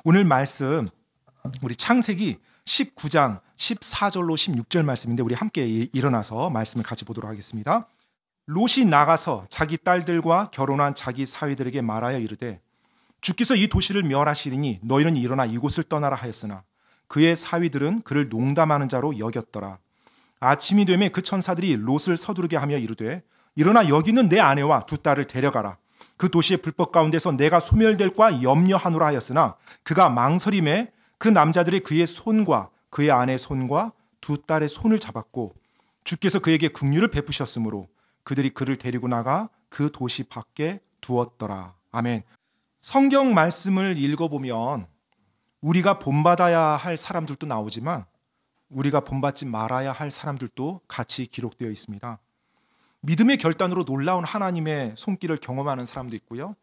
오늘 말씀 우리 창세기 19장 14절로 16절 말씀인데 우리 함께 일어나서 말씀을 같이 보도록 하겠습니다. 롯이 나가서 자기 딸들과 결혼한 자기 사위들에게 말하여 이르되 주께서 이 도시를 멸하시리니 너희는 일어나 이곳을 떠나라 하였으나 그의 사위들은 그를 농담하는 자로 여겼더라. 아침이 되매 그 천사들이 롯을 서두르게 하며 이르되 일어나 여기 있는 내 아내와 두 딸을 데려가라. 그 도시의 불법 가운데서 내가 소멸될까 염려하노라 하였으나 그가 망설임에 그 남자들이 그의 손과 그의 아내의 손과 두 딸의 손을 잡았고 주께서 그에게 긍휼을 베푸셨으므로 그들이 그를 데리고 나가 그 도시 밖에 두었더라. 아멘. 성경 말씀을 읽어보면 우리가 본받아야 할 사람들도 나오지만 우리가 본받지 말아야 할 사람들도 같이 기록되어 있습니다. 믿음의 결단으로 놀라운 하나님의 손길을 경험하는 사람도 있고요.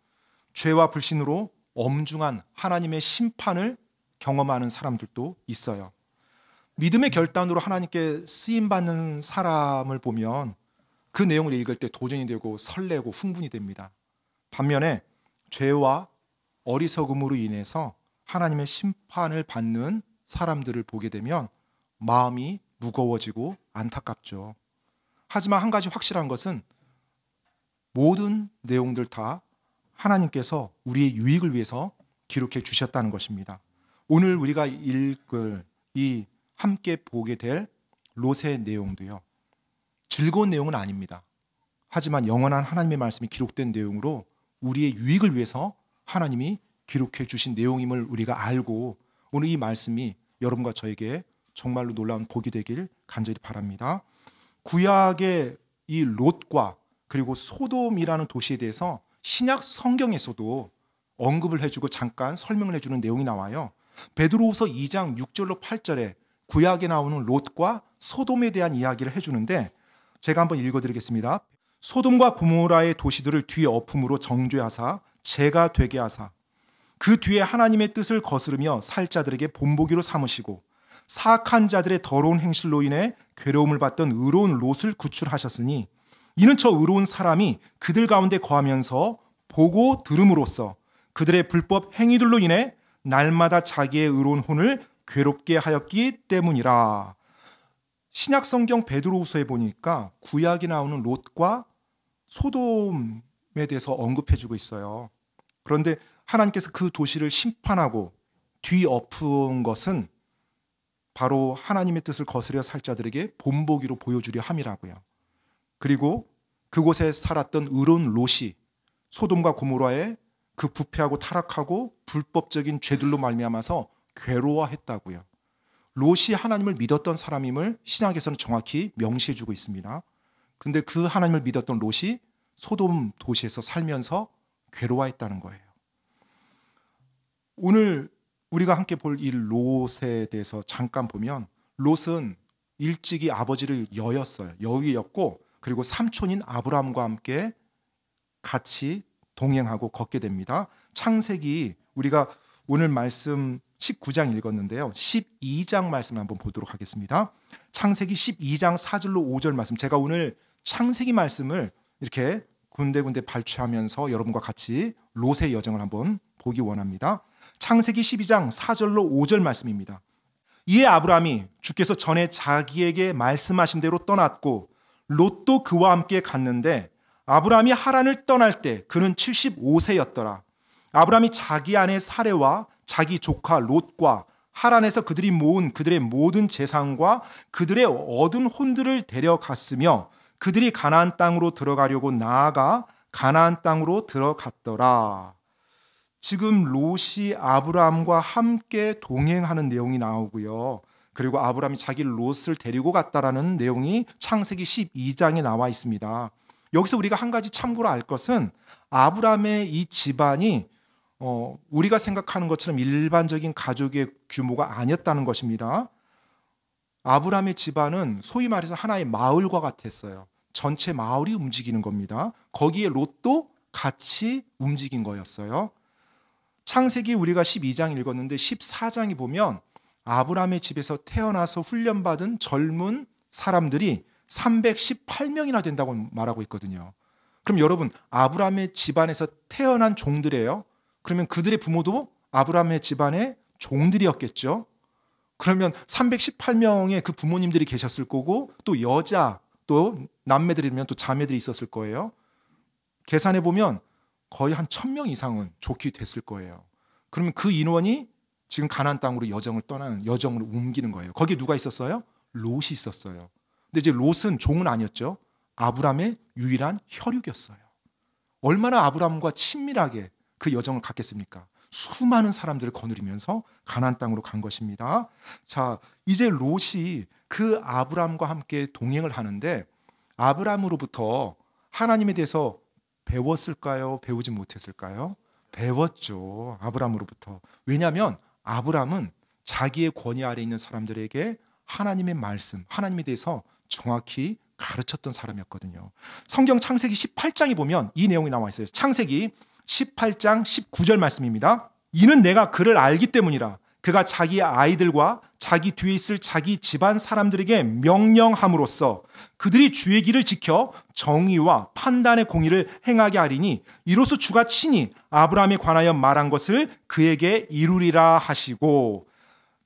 죄와 불신으로 엄중한 하나님의 심판을 경험하는 사람들도 있어요. 믿음의 결단으로 하나님께 쓰임받는 사람을 보면 그 내용을 읽을 때 도전이 되고 설레고 흥분이 됩니다. 반면에 죄와 어리석음으로 인해서 하나님의 심판을 받는 사람들을 보게 되면 마음이 무거워지고 안타깝죠. 하지만 한 가지 확실한 것은 모든 내용들 다 하나님께서 우리의 유익을 위해서 기록해 주셨다는 것입니다. 오늘 우리가 읽을 이 함께 보게 될 롯의 내용도요. 즐거운 내용은 아닙니다. 하지만 영원한 하나님의 말씀이 기록된 내용으로 우리의 유익을 위해서 하나님이 기록해 주신 내용임을 우리가 알고 오늘 이 말씀이 여러분과 저에게 정말로 놀라운 복이 되길 간절히 바랍니다. 구약의 이 롯과 그리고 소돔이라는 도시에 대해서 신약 성경에서도 언급을 해주고 잠깐 설명을 해주는 내용이 나와요. 베드로후서 2장 6절로 8절에 구약에 나오는 롯과 소돔에 대한 이야기를 해주는데 제가 한번 읽어드리겠습니다. 소돔과 고모라의 도시들을 뒤에 엎음으로 정죄하사 죄가 되게 하사 그 뒤에 하나님의 뜻을 거스르며 살 자들에게 본보기로 삼으시고 사악한 자들의 더러운 행실로 인해 괴로움을 받던 의로운 롯을 구출하셨으니 이는 저 의로운 사람이 그들 가운데 거하면서 보고 들음으로써 그들의 불법 행위들로 인해 날마다 자기의 의로운 혼을 괴롭게 하였기 때문이라. 신약 성경 베드로후서에 보니까 구약에 나오는 롯과 소돔에 대해서 언급해주고 있어요. 그런데 하나님께서 그 도시를 심판하고 뒤엎은 것은 바로 하나님의 뜻을 거스려 살 자들에게 본보기로 보여주려 함이라고요. 그리고 그곳에 살았던 의로운 롯이 소돔과 고모라의 그 부패하고 타락하고 불법적인 죄들로 말미암아서 괴로워했다고요. 롯이 하나님을 믿었던 사람임을 신약에서는 정확히 명시해주고 있습니다. 근데 그 하나님을 믿었던 롯이 소돔 도시에서 살면서 괴로워했다는 거예요. 오늘 우리가 함께 볼 이 롯에 대해서 잠깐 보면 롯은 일찍이 아버지를 여였어요. 여위였고 그리고 삼촌인 아브라함과 함께 같이 동행하고 걷게 됩니다. 창세기 우리가 오늘 말씀 19장 읽었는데요. 12장 말씀을 한번 보도록 하겠습니다. 창세기 12장 4절로 5절 말씀. 제가 오늘 창세기 말씀을 이렇게 군데군데 발췌하면서 여러분과 같이 롯의 여정을 한번 보기 원합니다. 창세기 12장 4절로 5절 말씀입니다. 이에 아브라함이 주께서 전에 자기에게 말씀하신 대로 떠났고 롯도 그와 함께 갔는데 아브라함이 하란을 떠날 때 그는 75세였더라. 아브라함이 자기 아내 사레와 자기 조카 롯과 하란에서 그들이 모은 그들의 모든 재산과 그들의 얻은 혼들을 데려갔으며 그들이 가나안 땅으로 들어가려고 나아가 가나안 땅으로 들어갔더라. 지금 롯이 아브라함과 함께 동행하는 내용이 나오고요. 그리고 아브라함이 자기 롯을 데리고 갔다라는 내용이 창세기 12장에 나와 있습니다. 여기서 우리가 한 가지 참고로 알 것은 아브라함의 이 집안이 우리가 생각하는 것처럼 일반적인 가족의 규모가 아니었다는 것입니다. 아브라함의 집안은 소위 말해서 하나의 마을과 같았어요. 전체 마을이 움직이는 겁니다. 거기에 롯도 같이 움직인 거였어요. 창세기 우리가 12장 읽었는데 14장에 보면 아브라함의 집에서 태어나서 훈련받은 젊은 사람들이 318명이나 된다고 말하고 있거든요. 그럼 여러분 아브라함의 집안에서 태어난 종들이에요. 그러면 그들의 부모도 아브라함의 집안의 종들이었겠죠. 그러면 318명의 그 부모님들이 계셨을 거고 또 여자, 또 남매들이면 또 자매들이 있었을 거예요. 계산해 보면 거의 한 1000명 이상은 좋게 됐을 거예요. 그러면 그 인원이 지금 가나안 땅으로 여정을 옮기는 거예요. 거기에 누가 있었어요? 롯이 있었어요. 근데 이제 롯은 종은 아니었죠. 아브라함의 유일한 혈육이었어요. 얼마나 아브라함과 친밀하게 그 여정을 갔겠습니까? 수많은 사람들을 거느리면서 가나안 땅으로 간 것입니다. 자, 이제 롯이 그 아브라함과 함께 동행을 하는데 아브라함으로부터 하나님에 대해서 배웠을까요? 배우지 못했을까요? 배웠죠. 아브라함으로부터. 왜냐하면 아브라함은 자기의 권위 아래에 있는 사람들에게 하나님의 말씀, 하나님에 대해서 정확히 가르쳤던 사람이었거든요. 성경 창세기 18장에 보면 이 내용이 나와 있어요. 창세기 18장 19절 말씀입니다. 이는 내가 그를 알기 때문이라. 그가 자기 아이들과 자기 뒤에 있을 자기 집안 사람들에게 명령함으로써 그들이 주의 길을 지켜 정의와 판단의 공의를 행하게 하리니 이로써 주가 친히 아브라함에 관하여 말한 것을 그에게 이루리라 하시고,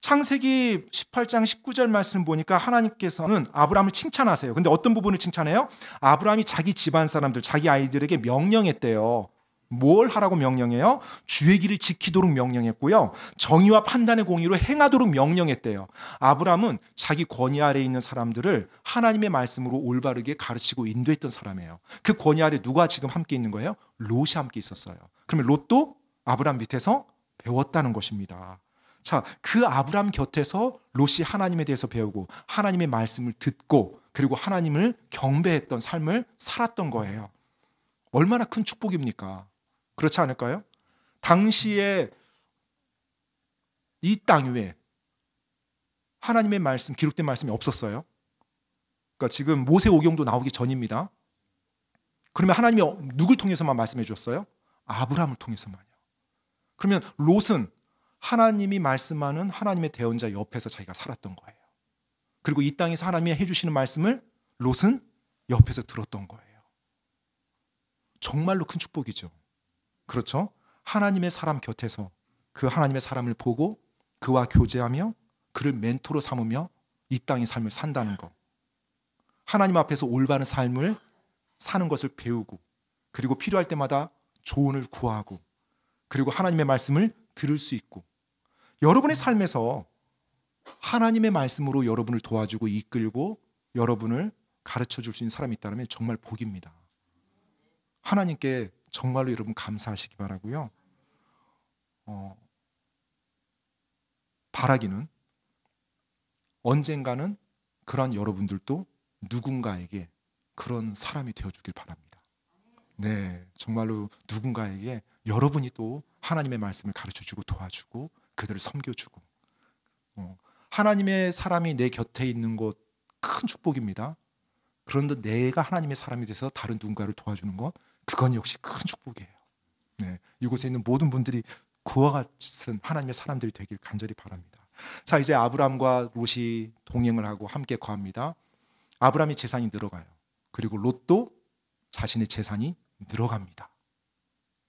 창세기 18장 19절 말씀 보니까 하나님께서는 아브라함을 칭찬하세요. 근데 어떤 부분을 칭찬해요? 아브라함이 자기 집안 사람들, 자기 아이들에게 명령했대요. 뭘 하라고 명령해요? 주의 길을 지키도록 명령했고요. 정의와 판단의 공의로 행하도록 명령했대요. 아브라함은 자기 권위 아래에 있는 사람들을 하나님의 말씀으로 올바르게 가르치고 인도했던 사람이에요. 그 권위 아래 누가 지금 함께 있는 거예요? 롯이 함께 있었어요. 그러면 롯도 아브라함 밑에서 배웠다는 것입니다. 자, 그 아브라함 곁에서 롯이 하나님에 대해서 배우고 하나님의 말씀을 듣고 그리고 하나님을 경배했던 삶을 살았던 거예요. 얼마나 큰 축복입니까? 그렇지 않을까요? 당시에 이 땅 위에 하나님의 말씀, 기록된 말씀이 없었어요. 그러니까 지금 모세오경도 나오기 전입니다. 그러면 하나님이 누굴 통해서만 말씀해 주셨어요? 아브라함을 통해서만요. 그러면 롯은 하나님이 말씀하는 하나님의 대언자 옆에서 자기가 살았던 거예요. 그리고 이 땅에서 하나님이 해주시는 말씀을 롯은 옆에서 들었던 거예요. 정말로 큰 축복이죠. 그렇죠? 하나님의 사람 곁에서 그 하나님의 사람을 보고 그와 교제하며 그를 멘토로 삼으며 이 땅의 삶을 산다는 것. 하나님 앞에서 올바른 삶을 사는 것을 배우고 그리고 필요할 때마다 조언을 구하고 그리고 하나님의 말씀을 들을 수 있고, 여러분의 삶에서 하나님의 말씀으로 여러분을 도와주고 이끌고 여러분을 가르쳐 줄 수 있는 사람이 있다면 정말 복입니다. 하나님께 정말로 여러분 감사하시기 바라고요. 바라기는 언젠가는 그런 여러분들도 누군가에게 그런 사람이 되어주길 바랍니다. 네, 정말로 누군가에게 여러분이 또 하나님의 말씀을 가르쳐주고 도와주고 그들을 섬겨주고, 하나님의 사람이 내 곁에 있는 것 큰 축복입니다. 그런데 내가 하나님의 사람이 돼서 다른 누군가를 도와주는 것, 그건 역시 큰 축복이에요. 네, 이곳에 있는 모든 분들이 그와 같은 하나님의 사람들이 되길 간절히 바랍니다. 자, 이제 아브람과 롯이 동행을 하고 함께 거합니다. 아브람의 재산이 늘어가요. 그리고 롯도 자신의 재산이 늘어갑니다.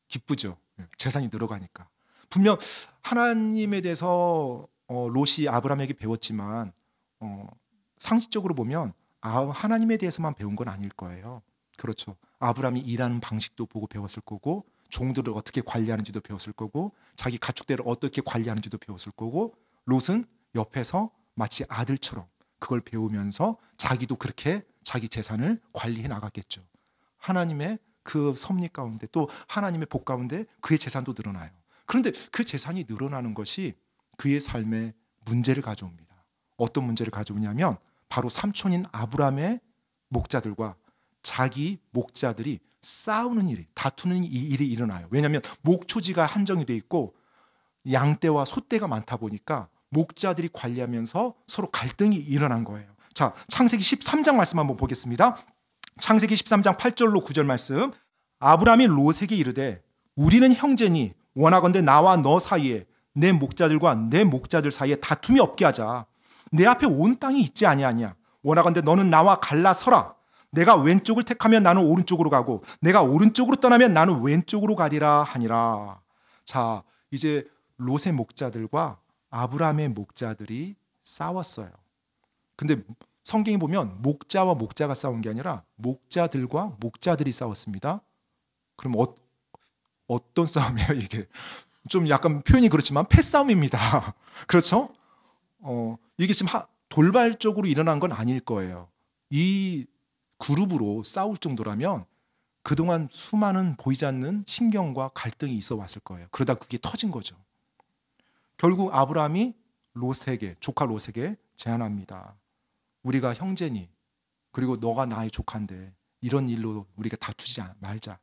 기쁘죠? 재산이 늘어가니까. 분명 하나님에 대해서 롯이 아브람에게 배웠지만 상식적으로 보면 하나님에 대해서만 배운 건 아닐 거예요. 그렇죠. 아브람이 일하는 방식도 보고 배웠을 거고, 종들을 어떻게 관리하는지도 배웠을 거고, 자기 가축들을 어떻게 관리하는지도 배웠을 거고, 롯은 옆에서 마치 아들처럼 그걸 배우면서 자기도 그렇게 자기 재산을 관리해 나갔겠죠. 하나님의 그 섭리 가운데 또 하나님의 복 가운데 그의 재산도 늘어나요. 그런데 그 재산이 늘어나는 것이 그의 삶에 문제를 가져옵니다. 어떤 문제를 가져오냐면 바로 삼촌인 아브람의 목자들과 자기 목자들이 싸우는 일이, 다투는 일이 일어나요. 왜냐하면 목초지가 한정이 돼 있고 양떼와 소떼가 많다 보니까 목자들이 관리하면서 서로 갈등이 일어난 거예요. 자, 창세기 13장 말씀 한번 보겠습니다. 창세기 13장 8절로 9절 말씀. 아브람이 롯에게 이르되 우리는 형제니 원하건대 나와 너 사이에 내 목자들과 내 목자들 사이에 다툼이 없게 하자. 내 앞에 온 땅이 있지 아니하냐. 원하건대 너는 나와 갈라서라. 내가 왼쪽을 택하면 나는 오른쪽으로 가고 내가 오른쪽으로 떠나면 나는 왼쪽으로 가리라 하니라. 자, 이제 롯의 목자들과 아브라함의 목자들이 싸웠어요. 근데 성경에 보면 목자와 목자가 싸운 게 아니라 목자들과 목자들이 싸웠습니다. 그럼 어떤 싸움이에요 이게? 좀 약간 표현이 그렇지만 패싸움입니다. 그렇죠? 이게 지금 돌발적으로 일어난 건 아닐 거예요. 이 그룹으로 싸울 정도라면 그동안 수많은 보이지 않는 신경과 갈등이 있어 왔을 거예요. 그러다 그게 터진 거죠. 결국 아브라함이 롯에게, 조카 롯에게 제안합니다. 우리가 형제니, 그리고 너가 나의 조카인데 이런 일로 우리가 다투지 말자.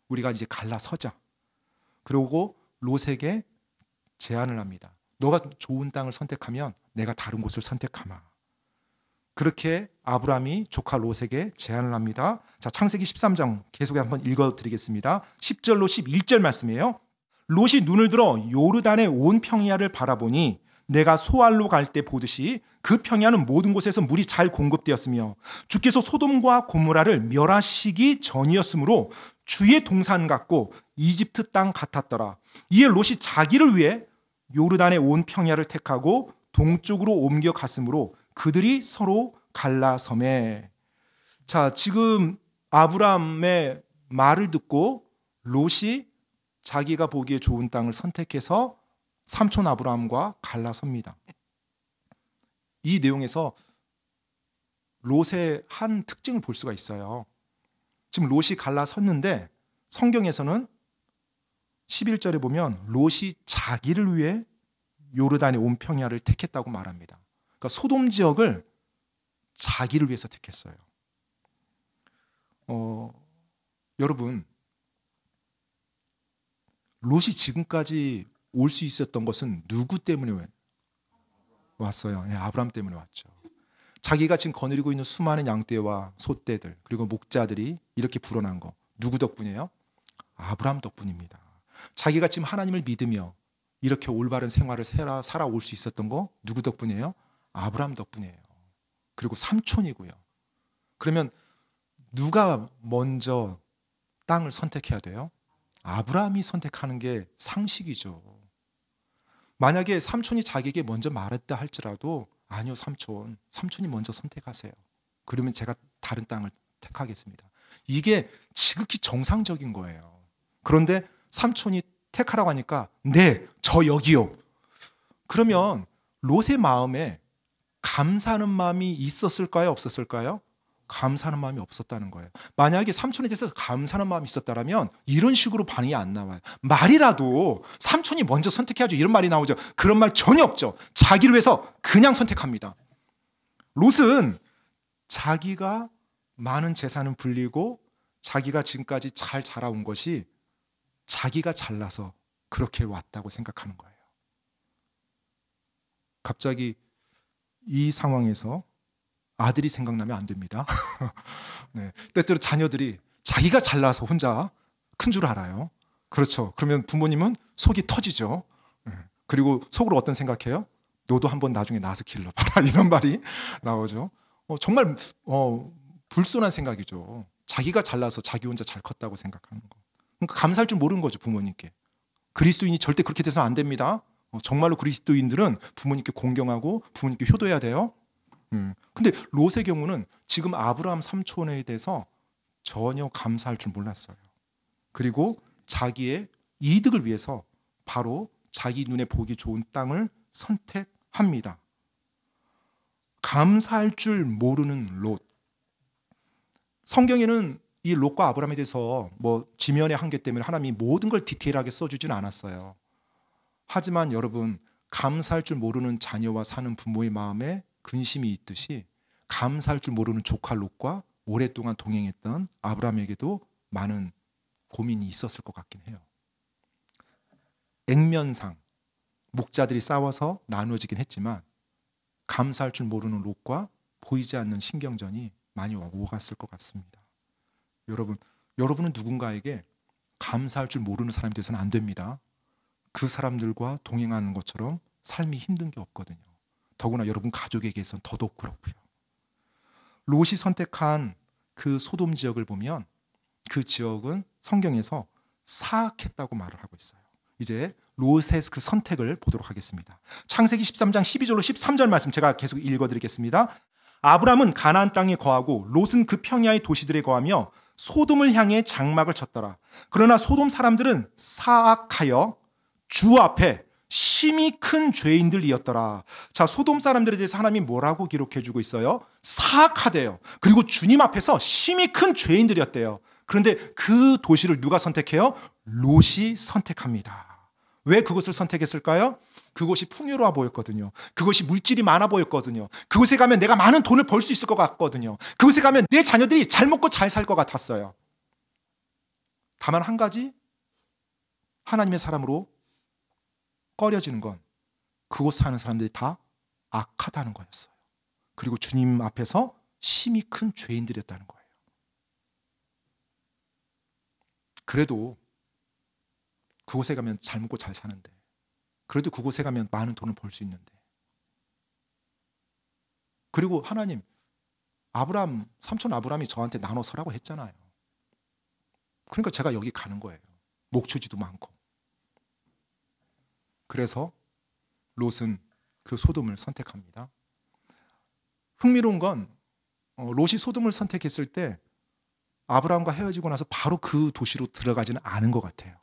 우리가 이제 갈라서자. 그리고 롯에게 제안을 합니다. 너가 좋은 땅을 선택하면 내가 다른 곳을 선택하마. 그렇게 아브라함이 조카 롯에게 제안을 합니다. 자, 창세기 13장 계속 한번 읽어드리겠습니다. 10절로 11절 말씀이에요. 롯이 눈을 들어 요르단의 온 평야를 바라보니 내가 소알로 갈 때 보듯이 그 평야는 모든 곳에서 물이 잘 공급되었으며 주께서 소돔과 고모라를 멸하시기 전이었으므로 주의 동산 같고 이집트 땅 같았더라. 이에 롯이 자기를 위해 요르단의 온 평야를 택하고 동쪽으로 옮겨갔으므로 그들이 서로 갈라서매. 자, 지금 아브라함의 말을 듣고 롯이 자기가 보기에 좋은 땅을 선택해서 삼촌 아브라함과 갈라섭니다. 이 내용에서 롯의 한 특징을 볼 수가 있어요. 지금 롯이 갈라섰는데 성경에서는 11절에 보면 롯이 자기를 위해 요르단의 온 평야를 택했다고 말합니다. 그러니까 소돔 지역을 자기를 위해서 택했어요. 여러분, 롯이 지금까지 올 수 있었던 것은 누구 때문에 왔어요? 네, 아브라함 때문에 왔죠. 자기가 지금 거느리고 있는 수많은 양떼와 소떼들 그리고 목자들이 이렇게 불어난 거 누구 덕분이에요? 아브라함 덕분입니다. 자기가 지금 하나님을 믿으며 이렇게 올바른 생활을 살아올 수 있었던 거 누구 덕분이에요? 아브라함 덕분이에요. 그리고 삼촌이고요. 그러면 누가 먼저 땅을 선택해야 돼요? 아브라함이 선택하는 게 상식이죠. 만약에 삼촌이 자기에게 먼저 말했다 할지라도 아니요, 삼촌이 먼저 선택하세요. 그러면 제가 다른 땅을 택하겠습니다. 이게 지극히 정상적인 거예요. 그런데 삼촌이 택하라고 하니까 네, 저 여기요. 그러면 롯의 마음에 감사하는 마음이 있었을까요? 없었을까요? 감사하는 마음이 없었다는 거예요. 만약에 삼촌에 대해서 감사하는 마음이 있었다면 이런 식으로 반응이 안 나와요. 말이라도 삼촌이 먼저 선택해야죠. 이런 말이 나오죠. 그런 말 전혀 없죠. 자기를 위해서 그냥 선택합니다. 롯은 자기가 많은 재산을 불리고 자기가 지금까지 잘 자라온 것이 자기가 잘나서 그렇게 왔다고 생각하는 거예요. 갑자기 이 상황에서 아들이 생각나면 안 됩니다. 네, 때때로 자녀들이 자기가 잘나서 혼자 큰 줄 알아요. 그렇죠. 그러면 부모님은 속이 터지죠. 네, 그리고 속으로 어떤 생각해요? 너도 한번 나중에 나서 길러봐라. 이런 말이 나오죠. 정말 불손한 생각이죠. 자기가 잘나서 자기 혼자 잘 컸다고 생각하는 거. 그러니까 감사할 줄 모르는 거죠, 부모님께. 그리스도인이 절대 그렇게 돼서 안 됩니다. 정말로 그리스도인들은 부모님께 공경하고 부모님께 효도해야 돼요. 근데 롯의 경우는 지금 아브라함 삼촌에 대해서 전혀 감사할 줄 몰랐어요. 그리고 자기의 이득을 위해서 바로 자기 눈에 보기 좋은 땅을 선택합니다. 감사할 줄 모르는 롯. 성경에는 이 롯과 아브라함에 대해서 지면의 한계 때문에 하나님이 모든 걸 디테일하게 써주지는 않았어요. 하지만 여러분, 감사할 줄 모르는 자녀와 사는 부모의 마음에 근심이 있듯이 감사할 줄 모르는 조카 롯과 오랫동안 동행했던 아브라함에게도 많은 고민이 있었을 것 같긴 해요. 액면상 목자들이 싸워서 나누어지긴 했지만 감사할 줄 모르는 롯과 보이지 않는 신경전이 많이 오갔을 것 같습니다. 여러분은 누군가에게 감사할 줄 모르는 사람이 되어서는 안 됩니다. 그 사람들과 동행하는 것처럼 삶이 힘든 게 없거든요. 더구나 여러분 가족에게선 더더욱 그렇고요. 롯이 선택한 그 소돔 지역을 보면 그 지역은 성경에서 사악했다고 말을 하고 있어요. 이제 롯의 그 선택을 보도록 하겠습니다. 창세기 13장 12절로 13절 말씀 제가 계속 읽어드리겠습니다. 아브람은 가나안 땅에 거하고 롯은 그 평야의 도시들에 거하며 소돔을 향해 장막을 쳤더라. 그러나 소돔 사람들은 사악하여 주 앞에 심히 큰 죄인들이었더라. 자, 소돔 사람들에 대해서 하나님이 뭐라고 기록해주고 있어요? 사악하대요. 그리고 주님 앞에서 심히 큰 죄인들이었대요. 그런데 그 도시를 누가 선택해요? 롯이 선택합니다. 왜 그것을 선택했을까요? 그곳이 풍요로워 보였거든요. 그것이 물질이 많아 보였거든요. 그곳에 가면 내가 많은 돈을 벌 수 있을 것 같거든요. 그곳에 가면 내 자녀들이 잘 먹고 잘 살 것 같았어요. 다만 한 가지, 하나님의 사람으로 꺼려지는 건 그곳 사는 사람들이 다 악하다는 거였어요. 그리고 주님 앞에서 심히 큰 죄인들이었다는 거예요. 그래도 그곳에 가면 잘 먹고 잘 사는데, 그래도 그곳에 가면 많은 돈을 벌 수 있는데, 그리고 하나님, 삼촌 아브람이 저한테 나눠 서라고 했잖아요. 그러니까 제가 여기 가는 거예요. 목초지도 많고. 그래서 롯은 그 소돔을 선택합니다. 흥미로운 건 롯이 소돔을 선택했을 때 아브라함과 헤어지고 나서 바로 그 도시로 들어가지는 않은 것 같아요.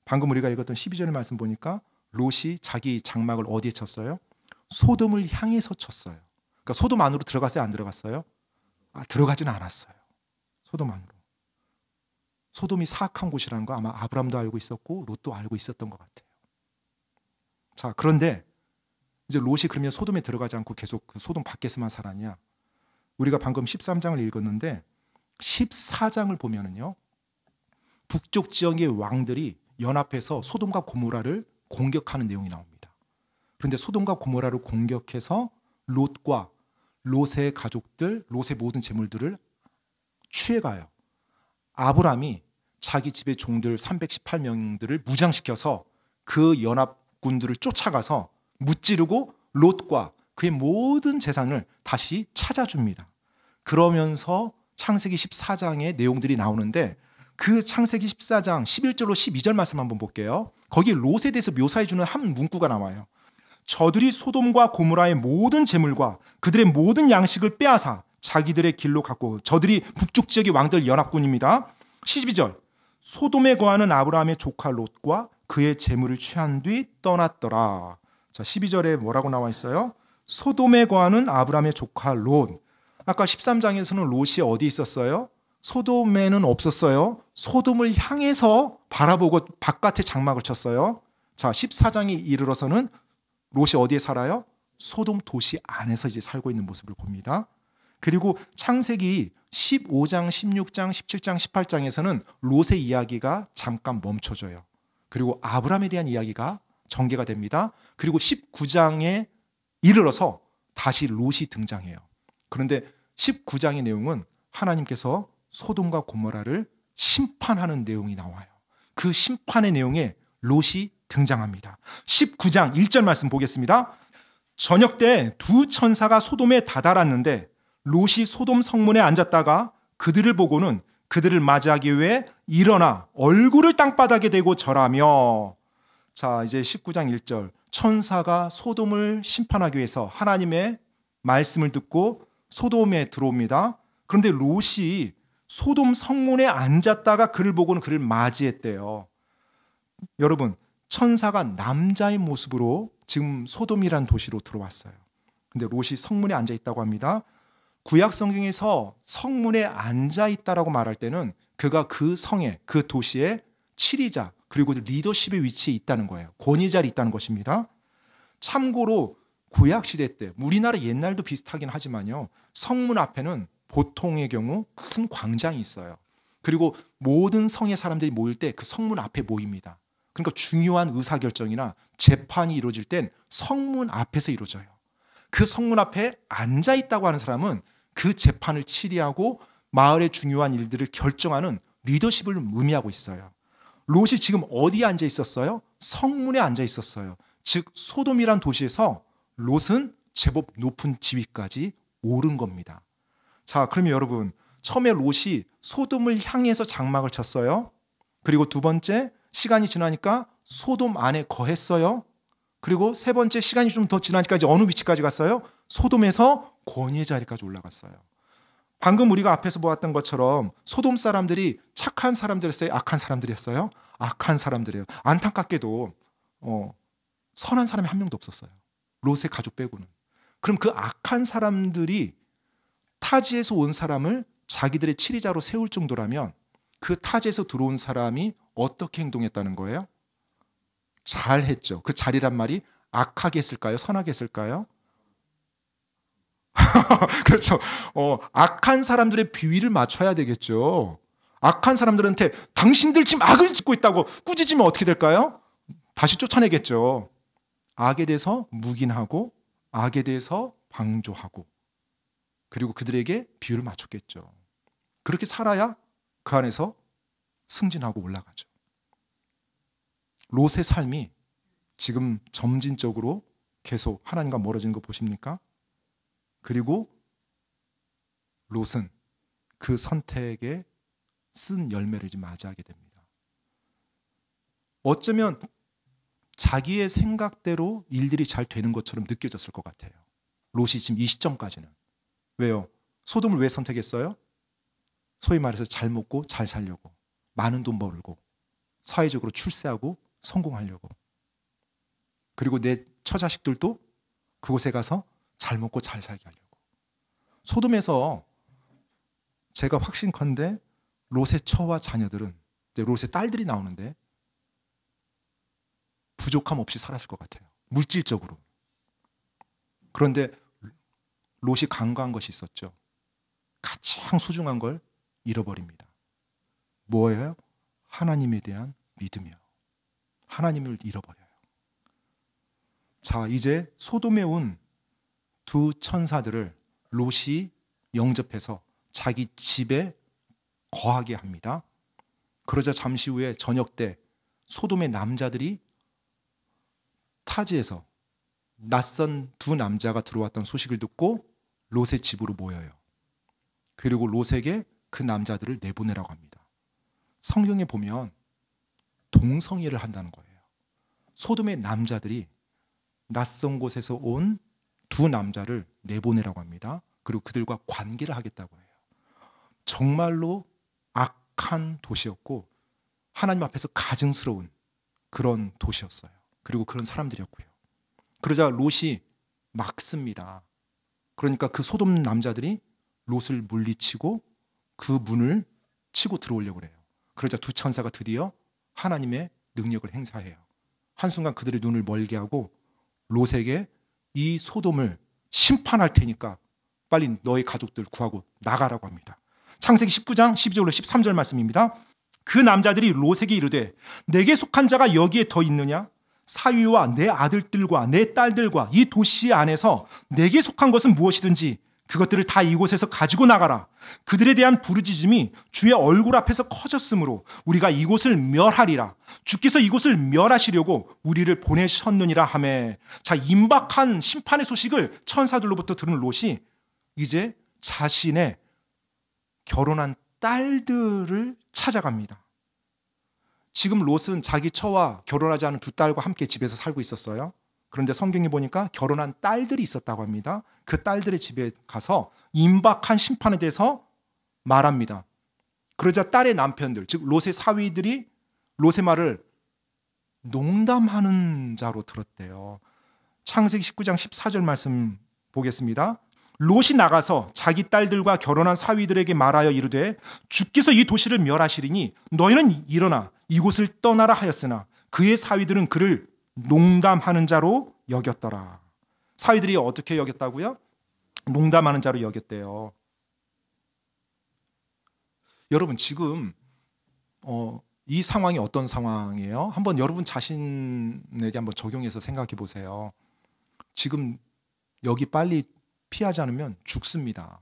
방금 우리가 읽었던 12절의 말씀 보니까 롯이 자기 장막을 어디에 쳤어요? 소돔을 향해서 쳤어요. 그러니까 소돔 안으로 들어갔어요? 안 들어갔어요? 들어가지는 않았어요. 소돔 안으로. 소돔이 사악한 곳이라는 거 아마 아브라함도 알고 있었고 롯도 알고 있었던 것 같아요. 자, 그런데 이제 롯이 그러면 소돔에 들어가지 않고 계속 그 소돔 밖에서만 살았냐? 우리가 방금 13장을 읽었는데 14장을 보면은요, 북쪽 지역의 왕들이 연합해서 소돔과 고모라를 공격하는 내용이 나옵니다. 그런데 소돔과 고모라를 공격해서 롯과 롯의 가족들, 롯의 모든 재물들을 취해가요. 아브람이 자기 집의 종들 318명들을 무장시켜서 그 연합군들을 쫓아가서 무찌르고 롯과 그의 모든 재산을 다시 찾아줍니다. 그러면서 창세기 14장의 내용들이 나오는데, 그 창세기 14장 11절로 12절 말씀 한번 볼게요. 거기 롯에 대해서 묘사해주는 한 문구가 나와요. 저들이 소돔과 고모라의 모든 재물과 그들의 모든 양식을 빼앗아 자기들의 길로 갔고, 저들이 북쪽 지역의 왕들 연합군입니다. 12절, 소돔에 거하는 아브라함의 조카 롯과 그의 재물을 취한 뒤 떠났더라. 자, 12절에 뭐라고 나와 있어요? 소돔에 거하는 아브라함의 조카 롯. 아까 13장에서는 롯이 어디 있었어요? 소돔에는 없었어요. 소돔을 향해서 바라보고 바깥에 장막을 쳤어요. 자, 14장에 이르러서는 롯이 어디에 살아요? 소돔 도시 안에서 이제 살고 있는 모습을 봅니다. 그리고 창세기 15장, 16장, 17장, 18장에서는 롯의 이야기가 잠깐 멈춰져요. 그리고 아브라함에 대한 이야기가 전개가 됩니다. 그리고 19장에 이르러서 다시 롯이 등장해요. 그런데 19장의 내용은 하나님께서 소돔과 고모라를 심판하는 내용이 나와요. 그 심판의 내용에 롯이 등장합니다. 19장 1절 말씀 보겠습니다. 저녁 때 두 천사가 소돔에 다다랐는데 롯이 소돔 성문에 앉았다가 그들을 보고는 그들을 맞이하기 위해 일어나 얼굴을 땅바닥에 대고 절하며. 자, 이제 19장 1절, 천사가 소돔을 심판하기 위해서 하나님의 말씀을 듣고 소돔에 들어옵니다. 그런데 롯이 소돔 성문에 앉았다가 그를 보고는 그를 맞이했대요. 여러분, 천사가 남자의 모습으로 지금 소돔이라는 도시로 들어왔어요. 근데 롯이 성문에 앉아 있다고 합니다. 구약 성경에서 성문에 앉아 있다라고 말할 때는 그가 그 성에, 그 도시의 치리자, 그리고 리더십의 위치에 있다는 거예요. 권위자리 있다는 것입니다. 참고로 구약 시대 때, 우리나라 옛날도 비슷하긴 하지만요, 성문 앞에는 보통의 경우 큰 광장이 있어요. 그리고 모든 성의 사람들이 모일 때 그 성문 앞에 모입니다. 그러니까 중요한 의사결정이나 재판이 이루어질 땐 성문 앞에서 이루어져요. 그 성문 앞에 앉아 있다고 하는 사람은 그 재판을 치리하고 마을의 중요한 일들을 결정하는 리더십을 의미하고 있어요. 롯이 지금 어디에 앉아 있었어요? 성문에 앉아 있었어요. 즉 소돔이란 도시에서 롯은 제법 높은 지위까지 오른 겁니다. 자, 그러면 여러분, 처음에 롯이 소돔을 향해서 장막을 쳤어요. 그리고 두 번째, 시간이 지나니까 소돔 안에 거했어요. 그리고 세 번째 시간이 좀 더 지나니까 이제 어느 위치까지 갔어요? 소돔에서 권위의 자리까지 올라갔어요. 방금 우리가 앞에서 보았던 것처럼 소돔 사람들이 착한 사람들이었어요? 악한 사람들이었어요? 악한 사람들이에요. 안타깝게도 선한 사람이 한 명도 없었어요. 롯의 가족 빼고는. 그럼 그 악한 사람들이 타지에서 온 사람을 자기들의 치리자로 세울 정도라면 그 타지에서 들어온 사람이 어떻게 행동했다는 거예요? 잘했죠. 그 잘이란 말이 악하게 했을까요? 선하게 했을까요? 그렇죠. 악한 사람들의 비위를 맞춰야 되겠죠. 악한 사람들한테 당신들 지금 악을 짓고 있다고 꾸짖으면 어떻게 될까요? 다시 쫓아내겠죠. 악에 대해서 묵인하고 악에 대해서 방조하고 그리고 그들에게 비율을 맞췄겠죠. 그렇게 살아야 그 안에서 승진하고 올라가죠. 롯의 삶이 지금 점진적으로 계속 하나님과 멀어지는 거 보십니까? 그리고 롯은 그 선택에 쓴 열매를 이제 맞이하게 됩니다. 어쩌면 자기의 생각대로 일들이 잘 되는 것처럼 느껴졌을 것 같아요. 롯이 지금 이 시점까지는. 왜요? 소돔을 왜 선택했어요? 소위 말해서 잘 먹고 잘 살려고, 많은 돈 벌고, 사회적으로 출세하고 성공하려고. 그리고 내 처자식들도 그곳에 가서 잘 먹고 잘 살게 하려고. 소돔에서 제가 확신컨대 롯의 처와 자녀들은, 롯의 딸들이 나오는데 부족함 없이 살았을 것 같아요. 물질적으로. 그런데 롯이 간과한 것이 있었죠. 가장 소중한 걸 잃어버립니다. 뭐예요? 하나님에 대한 믿음이요. 하나님을 잃어버려요. 자, 이제 소돔에 온 두 천사들을 롯이 영접해서 자기 집에 거하게 합니다. 그러자 잠시 후에 저녁 때 소돔의 남자들이 타지에서 낯선 두 남자가 들어왔던 소식을 듣고 롯의 집으로 모여요. 그리고 롯에게 그 남자들을 내보내라고 합니다. 성경에 보면 동성애를 한다는 거예요. 소돔의 남자들이 낯선 곳에서 온 두 남자를 내보내라고 합니다. 그리고 그들과 관계를 하겠다고 해요. 정말로 악한 도시였고 하나님 앞에서 가증스러운 그런 도시였어요. 그리고 그런 사람들이었고요. 그러자 롯이 막습니다. 그러니까 그 소돔 남자들이 롯을 물리치고 그 문을 치고 들어오려고 그래요. 그러자 두 천사가 드디어 하나님의 능력을 행사해요. 한순간 그들의 눈을 멀게 하고 롯에게 이 소돔을 심판할 테니까 빨리 너의 가족들 구하고 나가라고 합니다. 창세기 19장 12절로 13절 말씀입니다. 그 남자들이 롯에게 이르되 내게 속한 자가 여기에 더 있느냐? 사위와 내 아들들과 내 딸들과 이 도시 안에서 내게 속한 것은 무엇이든지 그것들을 다 이곳에서 가지고 나가라. 그들에 대한 부르짖음이 주의 얼굴 앞에서 커졌으므로 우리가 이곳을 멸하리라. 주께서 이곳을 멸하시려고 우리를 보내셨느니라 하매. 자, 임박한 심판의 소식을 천사들로부터 들은 롯이 이제 자신의 결혼한 딸들을 찾아갑니다. 지금 롯은 자기 처와 결혼하지 않은 두 딸과 함께 집에서 살고 있었어요. 그런데 성경에 보니까 결혼한 딸들이 있었다고 합니다. 그 딸들의 집에 가서 임박한 심판에 대해서 말합니다. 그러자 딸의 남편들, 즉 롯의 사위들이 롯의 말을 농담하는 자로 들었대요. 창세기 19장 14절 말씀 보겠습니다. 롯이 나가서 자기 딸들과 결혼한 사위들에게 말하여 이르되 주께서 이 도시를 멸하시리니 너희는 일어나 이곳을 떠나라 하였으나 그의 사위들은 그를 농담하는 자로 여겼더라. 사위들이 어떻게 여겼다고요? 농담하는 자로 여겼대요. 여러분 지금 이 상황이 어떤 상황이에요? 한번 여러분 자신에게 한번 적용해서 생각해 보세요. 지금 여기 빨리 피하지 않으면 죽습니다.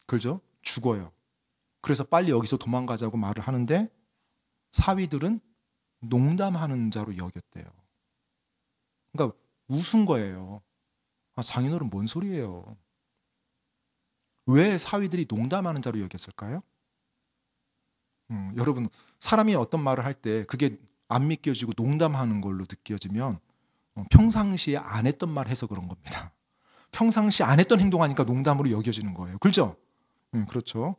그렇죠? 죽어요. 그래서 빨리 여기서 도망가자고 말을 하는데 사위들은 농담하는 자로 여겼대요. 그러니까 웃은 거예요. 아, 장인어른 뭔 소리예요? 왜 사위들이 농담하는 자로 여겼을까요? 여러분 사람이 어떤 말을 할 때 그게 안 믿겨지고 농담하는 걸로 느껴지면 평상시에 안 했던 말 해서 그런 겁니다. 평상시 안 했던 행동하니까 농담으로 여겨지는 거예요. 그렇죠? 그렇죠.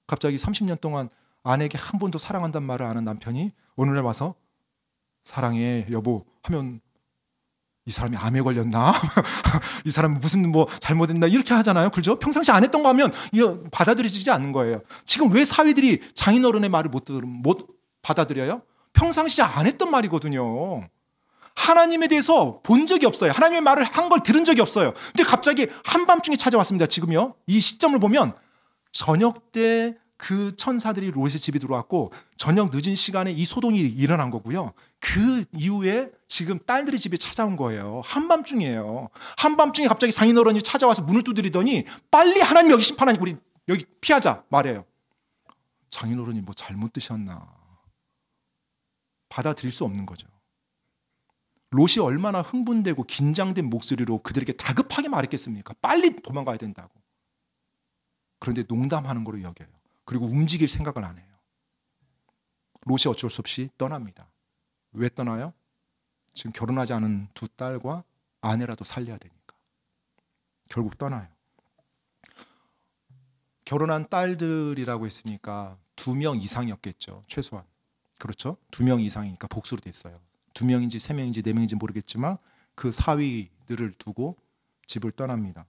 갑자기 30년 동안 아내에게 한 번도 사랑한다는 말을 안 한 남편이 어느 날 와서 사랑해 여보 하면 이 사람이 암에 걸렸나? 이 사람이 무슨 뭐 잘못했나? 이렇게 하잖아요. 그렇죠? 평상시 안 했던 거 하면 이거 받아들여지지 않는 거예요. 지금 왜 사위들이 장인어른의 말을 못 받아들여요? 평상시 안 했던 말이거든요. 하나님에 대해서 본 적이 없어요. 하나님의 말을 한 걸 들은 적이 없어요. 근데 갑자기 한밤중에 찾아왔습니다. 지금요. 이 시점을 보면 저녁 때 그 천사들이 롯의 집에 들어왔고 저녁 늦은 시간에 이 소동이 일어난 거고요. 그 이후에 지금 딸들이 집에 찾아온 거예요. 한밤중이에요. 한밤중에 갑자기 장인어른이 찾아와서 문을 두드리더니 빨리 하나님 여기 심판하니 우리 여기 피하자 말해요. 장인어른이 뭐 잘못 드셨나. 받아들일 수 없는 거죠. 롯이 얼마나 흥분되고 긴장된 목소리로 그들에게 다급하게 말했겠습니까? 빨리 도망가야 된다고. 그런데 농담하는 거로 여겨요. 그리고 움직일 생각을 안 해요. 롯이 어쩔 수 없이 떠납니다. 왜 떠나요? 지금 결혼하지 않은 두 딸과 아내라도 살려야 되니까. 결국 떠나요. 결혼한 딸들이라고 했으니까 2명 이상이었겠죠. 최소한. 그렇죠? 2명 이상이니까 복수로 됐어요. 2명인지 3명인지 4명인지 모르겠지만 그 사위들을 두고 집을 떠납니다.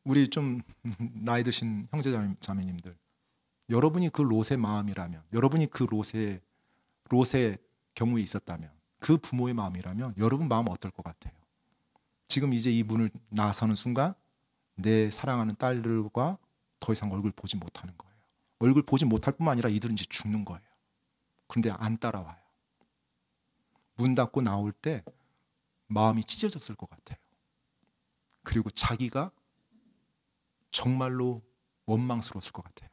우리 좀 나이 드신 형제자매님들, 여러분이 그 롯의 마음이라면, 여러분이 그 롯의 경우에 있었다면, 그 부모의 마음이라면 여러분 마음 어떨 것 같아요? 지금 이제 이 문을 나서는 순간 내 사랑하는 딸들과 더 이상 얼굴 보지 못하는 거예요. 얼굴 보지 못할 뿐만 아니라 이들은 이제 죽는 거예요. 그런데 안 따라와요. 문 닫고 나올 때 마음이 찢어졌을 것 같아요. 그리고 자기가 정말로 원망스러웠을 것 같아요.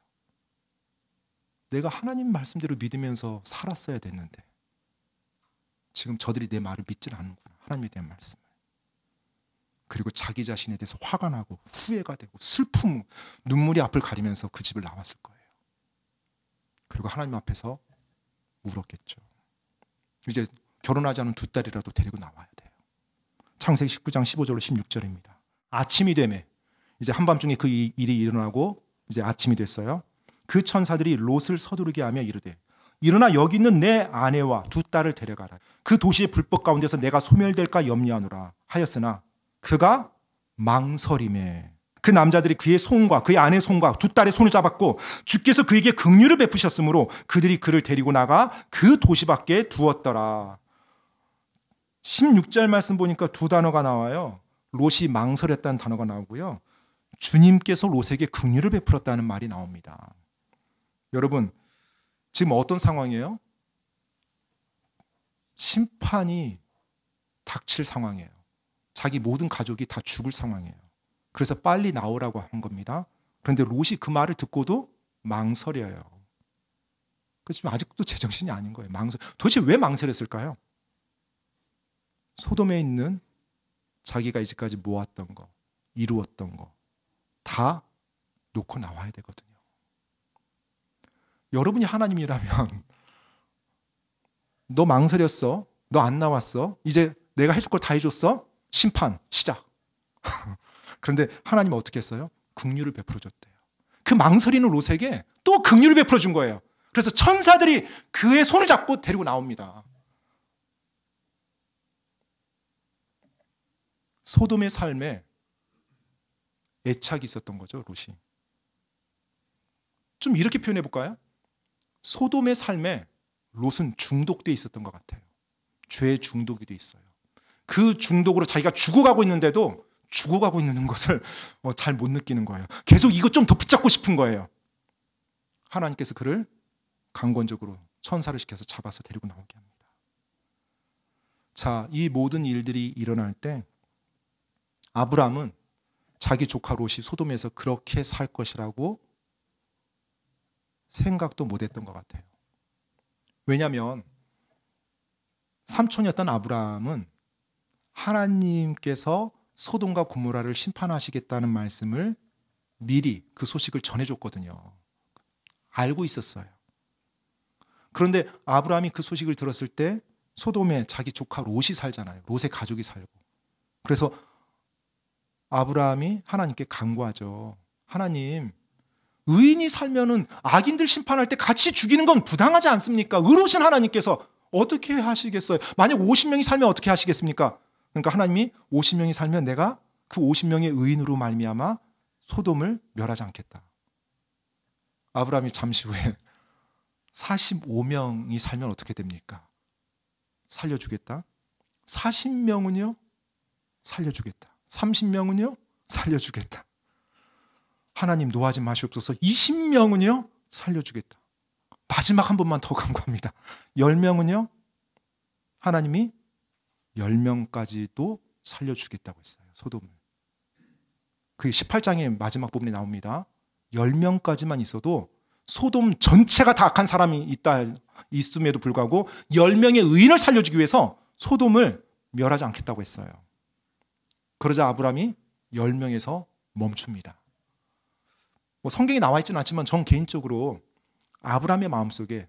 내가 하나님 말씀대로 믿으면서 살았어야 됐는데 지금 저들이 내 말을 믿질 않는구나. 하나님에 대한 말씀을. 그리고 자기 자신에 대해서 화가 나고 후회가 되고 슬픔, 눈물이 앞을 가리면서 그 집을 나왔을 거예요. 그리고 하나님 앞에서 울었겠죠. 이제 결혼하지 않은 두 딸이라도 데리고 나와야 돼요. 창세기 19장 15절로 16절입니다. 아침이 되매 이제 한밤중에 그 일이 일어나고 이제 아침이 됐어요. 그 천사들이 롯을 서두르게 하며 이르되 일어나 여기 있는 내 아내와 두 딸을 데려가라. 그 도시의 불법 가운데서 내가 소멸될까 염려하노라 하였으나 그가 망설임에 그 남자들이 그의 손과 그의 아내의 손과 두 딸의 손을 잡았고 주께서 그에게 긍휼을 베푸셨으므로 그들이 그를 데리고 나가 그 도시 밖에 두었더라. 16절 말씀 보니까 두 단어가 나와요. 롯이 망설였다는 단어가 나오고요. 주님께서 롯에게 긍휼을 베풀었다는 말이 나옵니다. 여러분, 지금 어떤 상황이에요? 심판이 닥칠 상황이에요. 자기 모든 가족이 다 죽을 상황이에요. 그래서 빨리 나오라고 한 겁니다. 그런데 롯이 그 말을 듣고도 망설여요. 그렇지만 아직도 제정신이 아닌 거예요. 도대체 왜 망설였을까요? 소돔에 있는 자기가 이제까지 모았던 거, 이루었던 거 다 놓고 나와야 되거든요. 여러분이 하나님이라면 너 망설였어? 너 안 나왔어? 이제 내가 해줄 걸 다 해줬어? 심판 시작. 그런데 하나님은 어떻게 했어요? 긍휼을 베풀어 줬대요. 그 망설이는 롯에게 또 긍휼을 베풀어 준 거예요. 그래서 천사들이 그의 손을 잡고 데리고 나옵니다. 소돔의 삶에 애착이 있었던 거죠, 롯이. 좀 이렇게 표현해 볼까요? 소돔의 삶에 롯은 중독돼 있었던 것 같아요. 죄에 중독이 돼 있어요. 그 중독으로 자기가 죽어가고 있는데도 죽어가고 있는 것을 잘 못 느끼는 거예요. 계속 이것 좀 더 붙잡고 싶은 거예요. 하나님께서 그를 강권적으로 천사를 시켜서 잡아서 데리고 나오게 합니다. 자, 이 모든 일들이 일어날 때 아브라함은 자기 조카 롯이 소돔에서 그렇게 살 것이라고 생각도 못했던 것 같아요. 왜냐하면 삼촌이었던 아브라함은 하나님께서 소돔과 고모라를 심판하시겠다는 말씀을 미리 그 소식을 전해줬거든요. 알고 있었어요. 그런데 아브라함이 그 소식을 들었을 때 소돔에 자기 조카 롯이 살잖아요. 롯의 가족이 살고. 그래서 아브라함이 하나님께 간구하죠. 하나님, 의인이 살면은 악인들 심판할 때 같이 죽이는 건 부당하지 않습니까? 의로우신 하나님께서 어떻게 하시겠어요? 만약 50명이 살면 어떻게 하시겠습니까? 그러니까 하나님이 50명이 살면 내가 그 50명의 의인으로 말미암아 소돔을 멸하지 않겠다. 아브라함이 잠시 후에 45명이 살면 어떻게 됩니까? 살려주겠다. 40명은요? 살려주겠다. 30명은요? 살려주겠다. 하나님 노하지 마시옵소서. 20명은요? 살려주겠다. 마지막 한 번만 더 간구합니다. 10명은요? 하나님이 10명까지도 살려주겠다고 했어요. 소돔을. 그 18장의 마지막 부분에 나옵니다. 10명까지만 있어도 소돔 전체가 다 악한 사람이 있음에도 불구하고 10명의 의인을 살려주기 위해서 소돔을 멸하지 않겠다고 했어요. 그러자 아브라함이 10명에서 멈춥니다. 성경에 나와 있지는 않지만 전 개인적으로 아브라함의 마음속에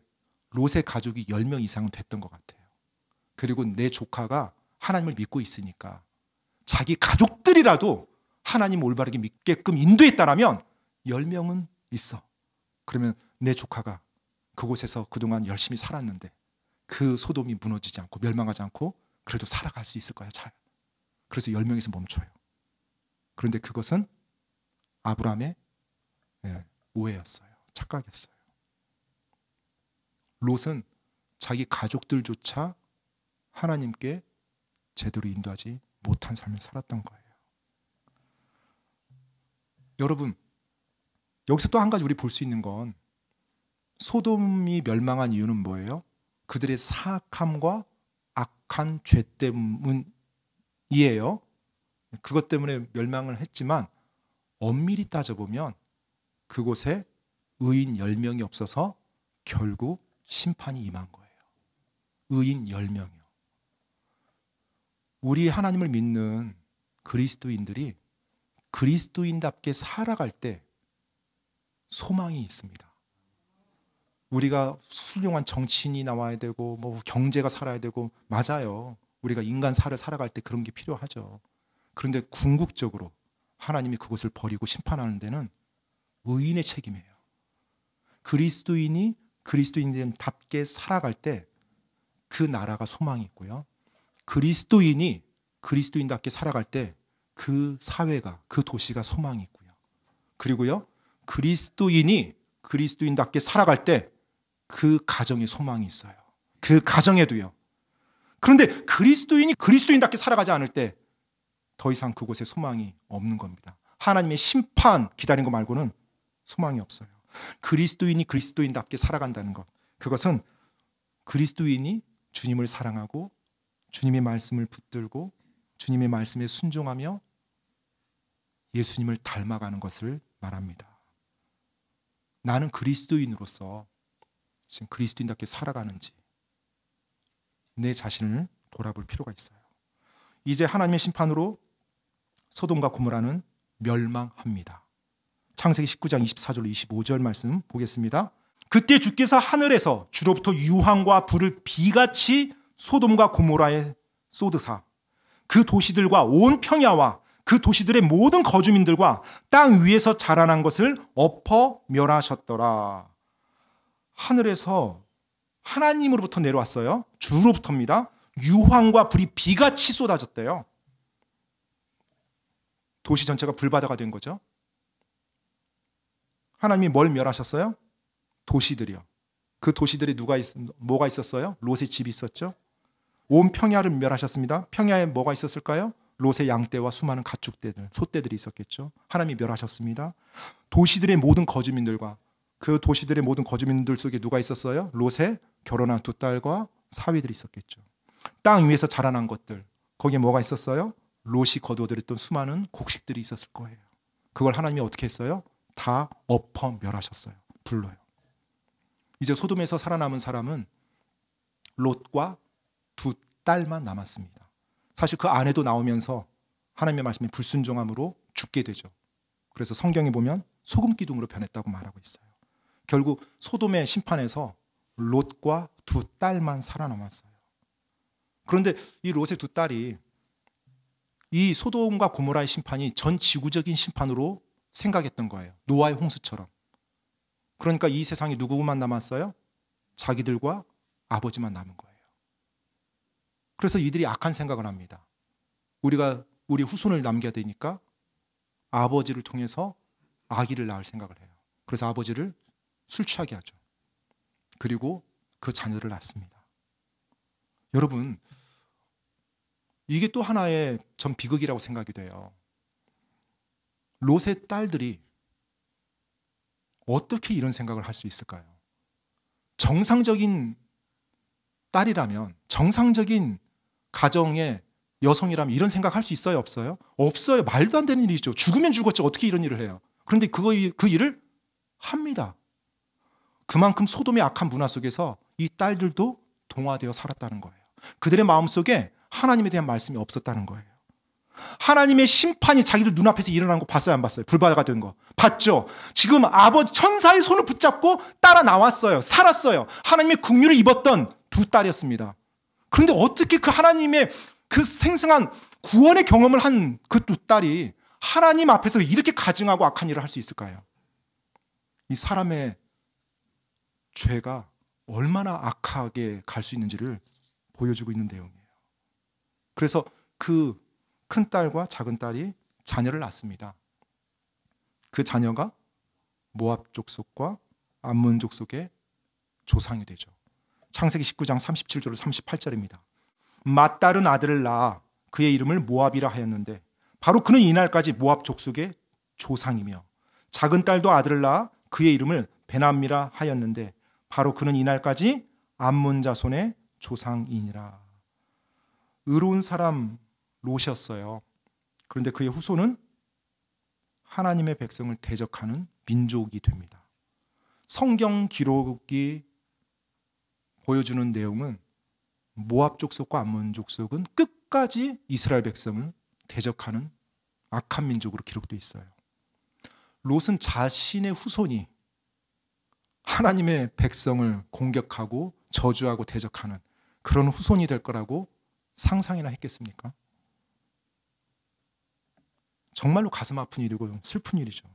롯의 가족이 10명 이상은 됐던 것 같아요. 그리고 내 조카가 하나님을 믿고 있으니까 자기 가족들이라도 하나님 올바르게 믿게끔 인도했다라면 10명은 있어. 그러면 내 조카가 그곳에서 그동안 열심히 살았는데 그 소돔이 무너지지 않고 멸망하지 않고 그래도 살아갈 수 있을 거야, 잘. 그래서 10명에서 멈춰요. 그런데 그것은 아브라함의 오해였어요. 착각이었어요. 롯은 자기 가족들조차 하나님께 제대로 인도하지 못한 삶을 살았던 거예요. 여러분, 여기서 또 한 가지 우리 볼 수 있는 건 소돔이 멸망한 이유는 뭐예요? 그들의 사악함과 악한 죄 때문이에요. 그것 때문에 멸망을 했지만 엄밀히 따져보면 그곳에 의인 10명이 없어서 결국 심판이 임한 거예요. 의인 10명이요. 우리 하나님을 믿는 그리스도인들이 그리스도인답게 살아갈 때 소망이 있습니다. 우리가 훌륭한 정치인이 나와야 되고 경제가 살아야 되고 맞아요. 우리가 인간사를 살아갈 때 그런 게 필요하죠. 그런데 궁극적으로 하나님이 그것을 버리고 심판하는 데는 의인의 책임이에요. 그리스도인이 그리스도인답게 살아갈 때 그 나라가 소망이 있고요. 그리스도인이 그리스도인답게 살아갈 때 그 사회가, 그 도시가 소망이 있고요. 그리고요, 그리스도인이 그리스도인답게 살아갈 때 그 가정에 소망이 있어요. 그 가정에도요. 그런데 그리스도인이 그리스도인답게 살아가지 않을 때 더 이상 그곳에 소망이 없는 겁니다. 하나님의 심판 기다린 거 말고는 소망이 없어요. 그리스도인이 그리스도인답게 살아간다는 것, 그것은 그리스도인이 주님을 사랑하고 주님의 말씀을 붙들고 주님의 말씀에 순종하며 예수님을 닮아가는 것을 말합니다. 나는 그리스도인으로서 지금 그리스도인답게 살아가는지 내 자신을 돌아볼 필요가 있어요. 이제 하나님의 심판으로 소돔과 고모라는 멸망합니다. 창세기 19장 24절로 25절 말씀 보겠습니다. 그때 주께서 하늘에서 주로부터 유황과 불을 비같이 소돔과 고모라에 쏟으사 그 도시들과 온 평야와 그 도시들의 모든 거주민들과 땅 위에서 자라난 것을 엎어 멸하셨더라. 하늘에서 하나님으로부터 내려왔어요. 주로부터입니다. 유황과 불이 비같이 쏟아졌대요. 도시 전체가 불바다가 된 거죠. 하나님이 뭘 멸하셨어요? 도시들이요. 그 도시들에 뭐가 있었어요? 롯의 집이 있었죠. 온 평야를 멸하셨습니다. 평야에 뭐가 있었을까요? 롯의 양떼와 수많은 가축떼들, 소떼들이 있었겠죠. 하나님이 멸하셨습니다. 도시들의 모든 거주민들과 그 도시들의 모든 거주민들 속에 누가 있었어요? 롯의 결혼한 두 딸과 사위들이 있었겠죠. 땅 위에서 자라난 것들, 거기에 뭐가 있었어요? 롯이 거두어들였던 수많은 곡식들이 있었을 거예요. 그걸 하나님이 어떻게 했어요? 다 엎어 멸하셨어요. 불러요. 이제 소돔에서 살아남은 사람은 롯과 두 딸만 남았습니다. 사실 그 아내도 나오면서 하나님의 말씀에 불순종함으로 죽게 되죠. 그래서 성경에 보면 소금 기둥으로 변했다고 말하고 있어요. 결국 소돔의 심판에서 롯과 두 딸만 살아남았어요. 그런데 이 롯의 두 딸이 이 소돔과 고모라의 심판이 전 지구적인 심판으로 생각했던 거예요. 노아의 홍수처럼. 그러니까 이 세상에 누구만 남았어요? 자기들과 아버지만 남은 거예요. 그래서 이들이 악한 생각을 합니다. 우리가 우리 후손을 남겨야 되니까 아버지를 통해서 아기를 낳을 생각을 해요. 그래서 아버지를 술 취하게 하죠. 그리고 그 자녀를 낳습니다. 여러분, 이게 또 하나의 전 비극이라고 생각이 돼요. 롯의 딸들이 어떻게 이런 생각을 할 수 있을까요? 정상적인 딸이라면, 정상적인 가정의 여성이라면 이런 생각할 수 있어요? 없어요? 없어요. 말도 안 되는 일이죠. 죽으면 죽었지 어떻게 이런 일을 해요? 그런데 그 일을 합니다. 그만큼 소돔의 악한 문화 속에서 이 딸들도 동화되어 살았다는 거예요. 그들의 마음속에 하나님에 대한 말씀이 없었다는 거예요. 하나님의 심판이 자기들 눈앞에서 일어난 거 봤어요? 안 봤어요? 불바다가 된 거 봤죠? 지금 아버지 천사의 손을 붙잡고 따라 나왔어요. 살았어요. 하나님의 긍휼을 입었던 두 딸이었습니다. 그런데 어떻게 그 하나님의 그 생생한 구원의 경험을 한 그 두 딸이 하나님 앞에서 이렇게 가증하고 악한 일을 할 수 있을까요? 이 사람의 죄가 얼마나 악하게 갈 수 있는지를 보여주고 있는 내용이에요. 그래서 그 큰 딸과 작은 딸이 자녀를 낳습니다. 그 자녀가 모압 족속과 암몬 족속의 조상이 되죠. 창세기 19장 37절 38절입니다. 맏딸은 아들을 낳아 그의 이름을 모압이라 하였는데 바로 그는 이날까지 모압 족속의 조상이며 작은 딸도 아들을 낳아 그의 이름을 베남미라 하였는데 바로 그는 이날까지 암몬 자손의 조상이니라. 의로운 사람 롯이었어요. 그런데 그의 후손은 하나님의 백성을 대적하는 민족이 됩니다. 성경 기록이 보여주는 내용은 모압 족속과 암몬 족속은 끝까지 이스라엘 백성을 대적하는 악한 민족으로 기록되어 있어요. 롯은 자신의 후손이 하나님의 백성을 공격하고 저주하고 대적하는 그런 후손이 될 거라고 상상이나 했겠습니까? 정말로 가슴 아픈 일이고 슬픈 일이죠.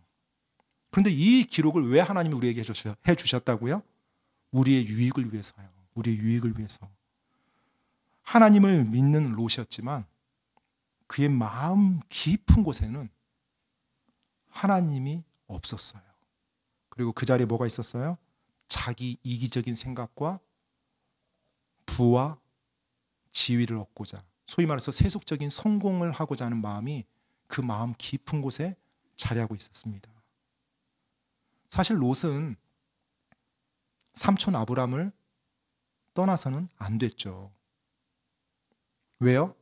그런데 이 기록을 왜 하나님이 우리에게 해주셨다고요? 우리의 유익을 위해서요. 우리의 유익을 위해서. 하나님을 믿는 롯이었지만 그의 마음 깊은 곳에는 하나님이 없었어요. 그리고 그 자리에 뭐가 있었어요? 자기 이기적인 생각과 부와 지위를 얻고자, 소위 말해서 세속적인 성공을 하고자 하는 마음이 그 마음 깊은 곳에 자리하고 있었습니다. 사실 롯은 삼촌 아브람을 떠나서는 안 됐죠. 왜요?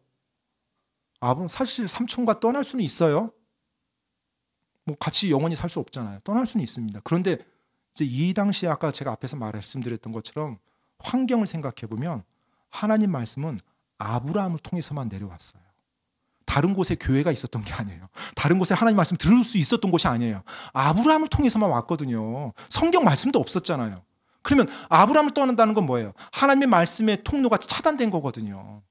사실 삼촌과 떠날 수는 있어요. 뭐 같이 영원히 살 수 없잖아요. 떠날 수는 있습니다. 그런데 이제 이 당시에 아까 제가 앞에서 말씀드렸던 것처럼 환경을 생각해 보면 하나님 말씀은 아브라함을 통해서만 내려왔어요. 다른 곳에 교회가 있었던 게 아니에요. 다른 곳에 하나님 말씀 들을 수 있었던 곳이 아니에요. 아브라함을 통해서만 왔거든요. 성경 말씀도 없었잖아요. 그러면 아브라함을 떠난다는 건 뭐예요? 하나님의 말씀의 통로가 차단된 거거든요.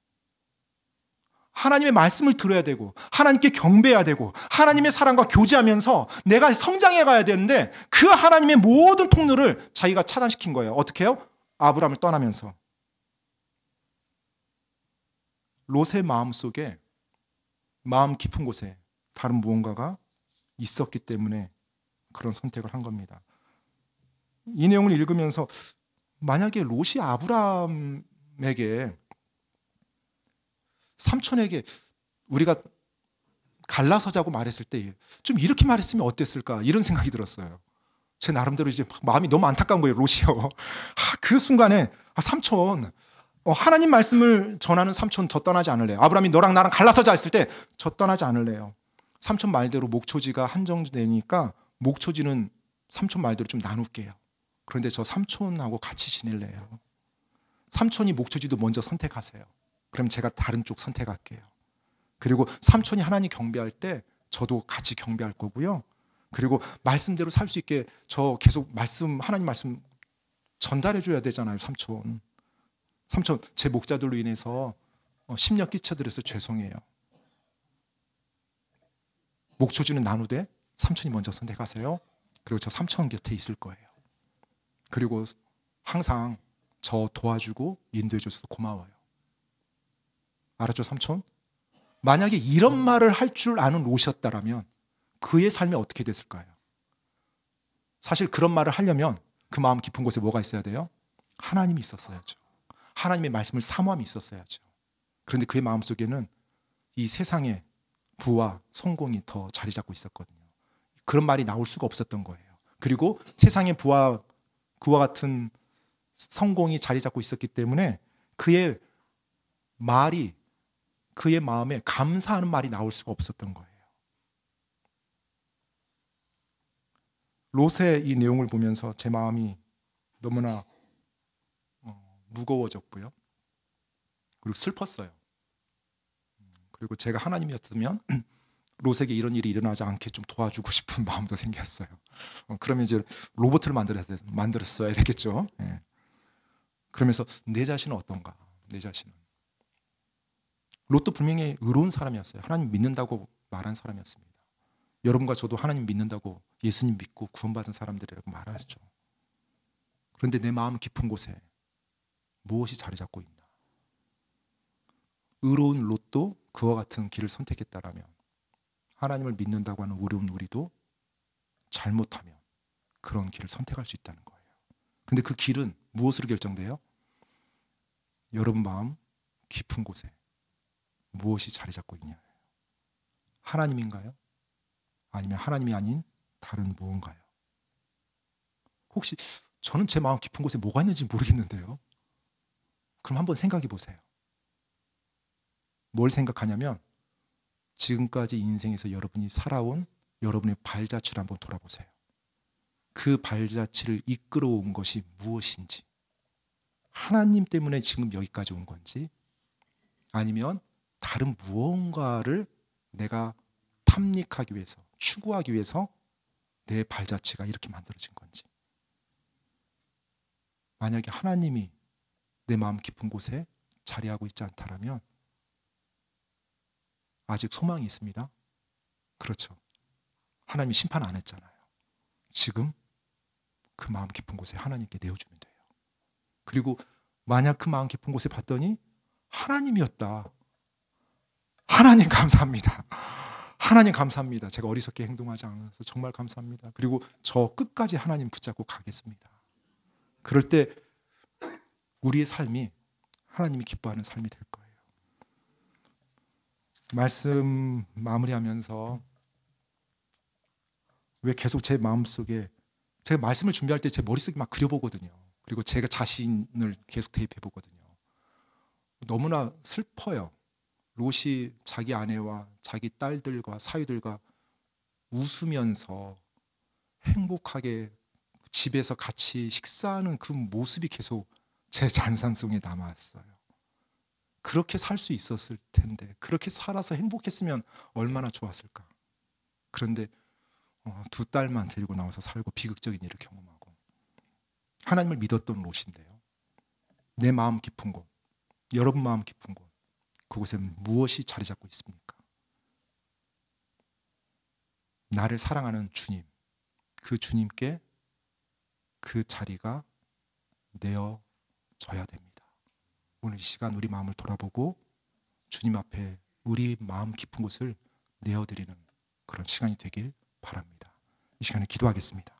하나님의 말씀을 들어야 되고 하나님께 경배해야 되고 하나님의 사랑과 교제하면서 내가 성장해 가야 되는데 그 하나님의 모든 통로를 자기가 차단시킨 거예요. 어떻게 해요? 아브라함을 떠나면서. 롯의 마음속에 마음 깊은 곳에 다른 무언가가 있었기 때문에 그런 선택을 한 겁니다. 이 내용을 읽으면서 만약에 롯이 아브라함에게 삼촌에게 우리가 갈라서 자고 말했을 때 좀 이렇게 말했으면 어땠을까 이런 생각이 들었어요. 제 나름대로 이제 마음이 너무 안타까운 거예요. 롯이요. 그 순간에 삼촌 하나님 말씀을 전하는 삼촌 저 떠나지 않을래요. 아브라함이 너랑 나랑 갈라서 자 했을 때 저 떠나지 않을래요. 삼촌 말대로 목초지가 한정되니까 목초지는 삼촌 말대로 좀 나눌게요. 그런데 저 삼촌하고 같이 지낼래요. 삼촌이 목초지도 먼저 선택하세요. 그럼 제가 다른 쪽 선택할게요. 그리고 삼촌이 하나님 경배할 때 저도 같이 경배할 거고요. 그리고 말씀대로 살 수 있게 저 계속 하나님 말씀 전달해 줘야 되잖아요. 삼촌, 제 목자들로 인해서 심력 끼쳐드려서 죄송해요. 목초지는 나누되 삼촌이 먼저 선택하세요. 그리고 저 삼촌 곁에 있을 거예요. 그리고 항상 저 도와주고 인도해 줘서 고마워요. 알았죠, 삼촌? 만약에 이런 말을 할 줄 아는 롯이었다라면 그의 삶이 어떻게 됐을까요? 사실 그런 말을 하려면 그 마음 깊은 곳에 뭐가 있어야 돼요? 하나님이 있었어야죠. 하나님의 말씀을 사모함이 있었어야죠. 그런데 그의 마음속에는 이 세상의 부와 성공이 더 자리 잡고 있었거든요. 그런 말이 나올 수가 없었던 거예요. 그리고 세상의 부와 그와 같은 성공이 자리 잡고 있었기 때문에 그의 말이, 그의 마음에 감사하는 말이 나올 수가 없었던 거예요. 롯의 이 내용을 보면서 제 마음이 너무나 무거워졌고요. 그리고 슬펐어요. 그리고 제가 하나님이었으면 롯에게 이런 일이 일어나지 않게 좀 도와주고 싶은 마음도 생겼어요. 그러면 이제 로봇을 만들었어야 되겠죠. 예. 그러면서 내 자신은 어떤가? 내 자신은. 롯도 분명히 의로운 사람이었어요. 하나님 믿는다고 말한 사람이었습니다. 여러분과 저도 하나님 믿는다고 예수님 믿고 구원받은 사람들이라고 말하죠. 그런데 내 마음 깊은 곳에 무엇이 자리 잡고 있나? 의로운 롯도 그와 같은 길을 선택했다라면 하나님을 믿는다고 하는 의로운 우리도 잘못하면 그런 길을 선택할 수 있다는 거예요. 근데 그 길은 무엇으로 결정돼요? 여러분 마음 깊은 곳에 무엇이 자리 잡고 있냐? 하나님인가요? 아니면 하나님이 아닌 다른 무언가요? 혹시 저는 제 마음 깊은 곳에 뭐가 있는지 모르겠는데요. 그럼 한번 생각해 보세요. 뭘 생각하냐면 지금까지 인생에서 여러분이 살아온 여러분의 발자취를 한번 돌아보세요. 그 발자취를 이끌어온 것이 무엇인지, 하나님 때문에 지금 여기까지 온 건지, 아니면 다른 무언가를 내가 탐닉하기 위해서, 추구하기 위해서 내 발자취가 이렇게 만들어진 건지. 만약에 하나님이 내 마음 깊은 곳에 자리하고 있지 않다라면 아직 소망이 있습니다. 그렇죠. 하나님이 심판 안 했잖아요. 지금 그 마음 깊은 곳에 하나님께 내어주면 돼요. 그리고 만약 그 마음 깊은 곳에 봤더니 하나님이었다. 하나님 감사합니다. 하나님 감사합니다. 제가 어리석게 행동하지 않아서 정말 감사합니다. 그리고 저 끝까지 하나님 붙잡고 가겠습니다. 그럴 때 우리의 삶이 하나님이 기뻐하는 삶이 될 거예요. 말씀 마무리하면서 왜 계속 제 마음속에, 제가 말씀을 준비할 때 제 머릿속에 막 그려보거든요. 그리고 제가 자신을 계속 대입해 보거든요. 너무나 슬퍼요. 롯이 자기 아내와 자기 딸들과 사위들과 웃으면서 행복하게 집에서 같이 식사하는 그 모습이 계속 제 잔상 속에 남아왔어요. 그렇게 살 수 있었을 텐데, 그렇게 살아서 행복했으면 얼마나 좋았을까. 그런데 두 딸만 데리고 나와서 살고 비극적인 일을 경험하고, 하나님을 믿었던 롯인데요. 내 마음 깊은 곳, 여러분 마음 깊은 곳, 그곳에 무엇이 자리 잡고 있습니까? 나를 사랑하는 주님, 그 주님께 그 자리가 내어져야 됩니다. 오늘 이 시간 우리 마음을 돌아보고 주님 앞에 우리 마음 깊은 곳을 내어드리는 그런 시간이 되길 바랍니다. 이 시간에 기도하겠습니다.